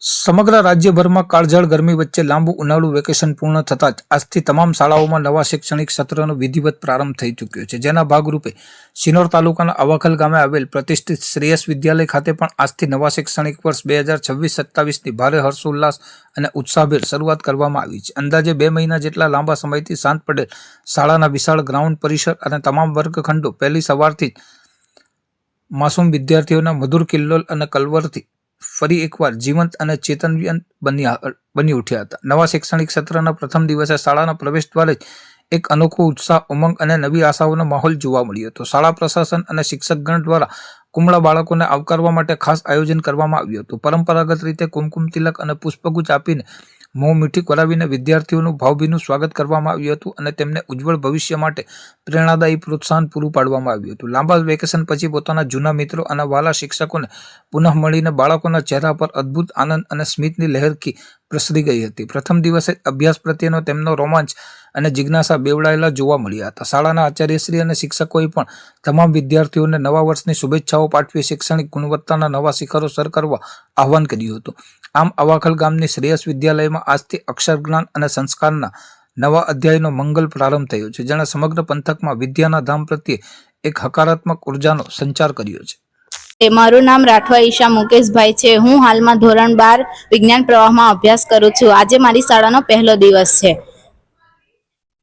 સમગ્ર રાજ્યભરમાં કાળઝાળ ગરમી વચ્ચે લાંબુ ઉનાળુ વેકેશન પૂર્ણ થતાં જ આજથી તમામ શાળાઓમાં નવા શૈક્ષણિક સત્રનો વિધિવત પ્રારંભ થઈ ચૂક્યો છે, જેના ભાગરૂપે શિનોર તાલુકાના અવાખલ ગામે આવેલ પ્રતિષ્ઠિત શ્રેયસ વિદ્યાલય ખાતે પણ આજથી નવા શૈક્ષણિક વર્ષ 2026-27ની ભારે હર્ષોલ્લાસ અને ઉત્સાહભેર શરૂઆત કરવામાં આવી છે. અંદાજે 2 મહિના જેટલા લાંબા સમયથી શાંત પડેલ શાળાના વિશાળ ગ્રાઉન્ડ પરિસર અને તમામ વર્ગખંડો પહેલી સવારથી જ માસૂમ વિદ્યાર્થીઓના મધુર કિલ્લોલ અને કલવરથી ફરી એકવાર જીવંત અને ચેતનવંત બની ઉઠ્યા હતા. નવા શૈક્ષણિક સત્રના પ્રથમ દિવસે શાળાના પ્રવેશ દ્વારે જ એક અનોખો ઉત્સાહ, ઉમંગ અને નવી આશાઓનો માહોલ જોવા મળ્યો હતો. શાળા પ્રશાસન અને શિક્ષકગણ દ્વારા કુમળા બાળકોને આવકારવા માટે ખાસ આયોજન કરવામાં આવ્યું હતું. પરંપરાગત રીતે કુમકુમ તિલક અને પુષ્પગુચ્છ આપીને મોં મીઠી કરાવીને વિદ્યાર્થીઓનું ભાવભીનું સ્વાગત કરવામાં આવ્યું હતું અને તેમને ઉજ્જવળ ભવિષ્ય માટે પ્રેરણાદાયી પ્રોત્સાહન પૂરું પાડવામાં આવ્યું હતું. લાંબા વેકેશન પછી પોતાના જૂના મિત્રો અને વાલા શિક્ષકોને પુનઃ મળીને બાળકોના ચહેરા પર અદ્ભુત આનંદ અને સ્મિતની લહેરખી પ્રસરી ગઈ હતી. પ્રથમ દિવસે અભ્યાસ પ્રત્યેનો તેમનો રોમાંચ અને જિજ્ઞાસા બેવડાયેલા જોવા મળ્યા હતા. શાળાના આચાર્યશ્રી અને શિક્ષકોએ પણ તમામ વિદ્યાર્થીઓને નવા વર્ષની શુભેચ્છાઓ પાઠવી શૈક્ષણિક ગુણવત્તાના નવા શિખરો સર કરવા આહ્વાન કર્યું હતું. આમ અવાખલ ગામની શ્રેયસ વિદ્યાલયમાં આજથી અક્ષર જ્ઞાન અને સંસ્કારના નવા અધ્યાયનો મંગલ પ્રારંભ થયો છે, જેણે સમગ્ર પંથકમાં વિદ્યાના ધામ પ્રત્યે એક હકારાત્મક ઉર્જાનો સંચાર કર્યો છે. મારું નામ રાઠવા ઈશા મુકેશભાઈ છે. હું હાલમાં ધોરણ 12 વિજ્ઞાન પ્રવાહમાં અભ્યાસ કરું છું. આજે મારી શાળાનો પહેલો દિવસ છે.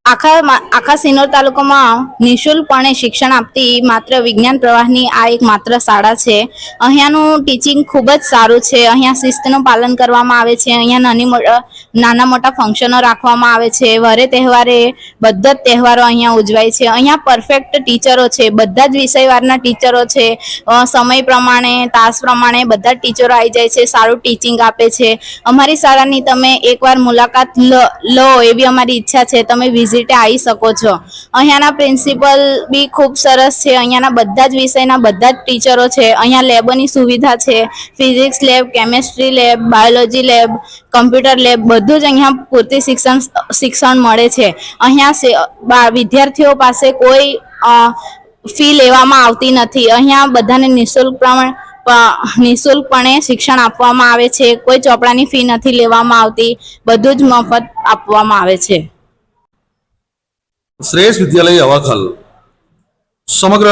આખા સિનોર તાલુકામાં નિઃશુલ્કપણે શિક્ષણ આપતી માત્ર વિજ્ઞાન પ્રવાહની આ એક માત્ર શાળા છે. અહીંયાનું ટીચિંગ ખૂબ જ સારું છે. અહીંયા શિસ્તનું પાલન કરવામાં આવે છે. અહીંયા નાના મોટા ફંક્શનો રાખવામાં આવે છે. વરે તહેવારે બધા જ તહેવારો અહીંયા ઉજવાય છે. અહીંયા પરફેક્ટ ટીચરો છે. બધા જ વિષયવારના ટીચરો છે. સમય પ્રમાણે, તાસ પ્રમાણે બધા જ ટીચરો આવી જાય છે. સારું ટીચિંગ આપે છે. અમારી શાળાની તમે એકવાર મુલાકાત લો એવી અમારી ઈચ્છા છે. તમે આવી શકો છો. અહીંયાના પ્રિન્સિપલ બી ખૂબ સરસ છે. અહીંયાના બધા જ વિષયના બધા જ ટીચરો છે. અહીંયા લેબોની સુવિધા છે. Physics lab, chemistry lab, biology lab, computer lab બધું જ અહીંયા પૂરતી શિક્ષણ મળે છે. અહીંયા વિદ્યાર્થીઓ પાસે કોઈ ફી લેવામાં આવતી નથી. અહીંયા બધાને નિઃશુલ્કપણે શિક્ષણ આપવામાં આવે છે. કોઈ ચોપડાની ફી નથી લેવામાં આવતી. બધું જ મફત આપવામાં આવે છે. શ્રેયસ વિદ્યાલય અવાખલ સમગ્ર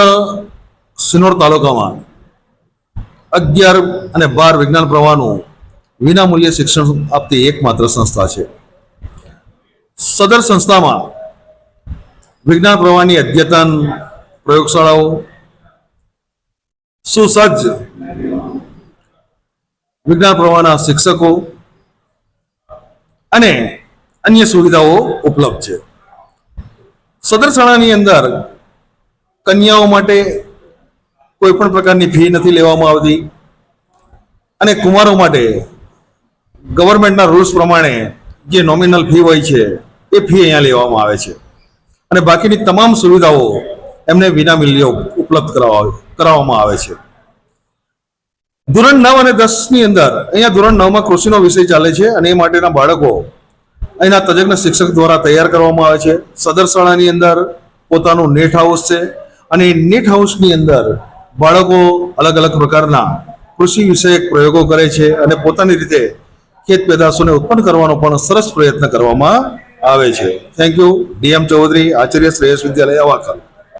સિનોર તાલુકામાં 11 અને 12 વિજ્ઞાન પ્રવાહનું વિનામૂલ્યે શિક્ષણ આપતી એકમાત્ર સંસ્થા છે. સદર સંસ્થામાં વિજ્ઞાન પ્રવાહની અદ્યતન પ્રયોગશાળાઓ, સુસજ્જ વિજ્ઞાન પ્રવાહના શિક્ષકો અને અન્ય સુવિધાઓ ઉપલબ્ધ છે. સદર શાળાની અંદર કન્યાઓ માટે કોઈ પણ પ્રકારની ફી નથી લેવામાં આવતી અને કુમારો માટે ગવર્મેન્ટના રૂલ્સ પ્રમાણે જે નોમિનલ ફી હોય છે એ ફી અહીંયા લેવામાં આવે છે અને બાકીની તમામ સુવિધાઓ એમને વિનામૂલ્યે ઉપલબ્ધ કરાવવામાં આવે છે. ધોરણ 9 અને 10ની અંદર અહીંયા ધોરણ 9માં કૃષિનો વિષય ચાલે છે અને એ માટેના બાળકો અહીંના તજજ્ઞ શિક્ષક દ્વારા તૈયાર કરવામાં આવે છે. સદર શાળાની અંદર પોતાનું નેટ હાઉસ છે અને નેટ હાઉસની અંદર બાળકો અલગ અલગ પ્રકારના કૃષિ વિષયક પ્રયોગો કરે છે અને પોતાની રીતે ખેત પેદાશોને ઉત્પન્ન કરવાનો પણ સરસ પ્રયત્ન કરવામાં આવે છે. Thank you. DM Chaudhary, Acharya Shreyas Vidyalaya અવાખલ.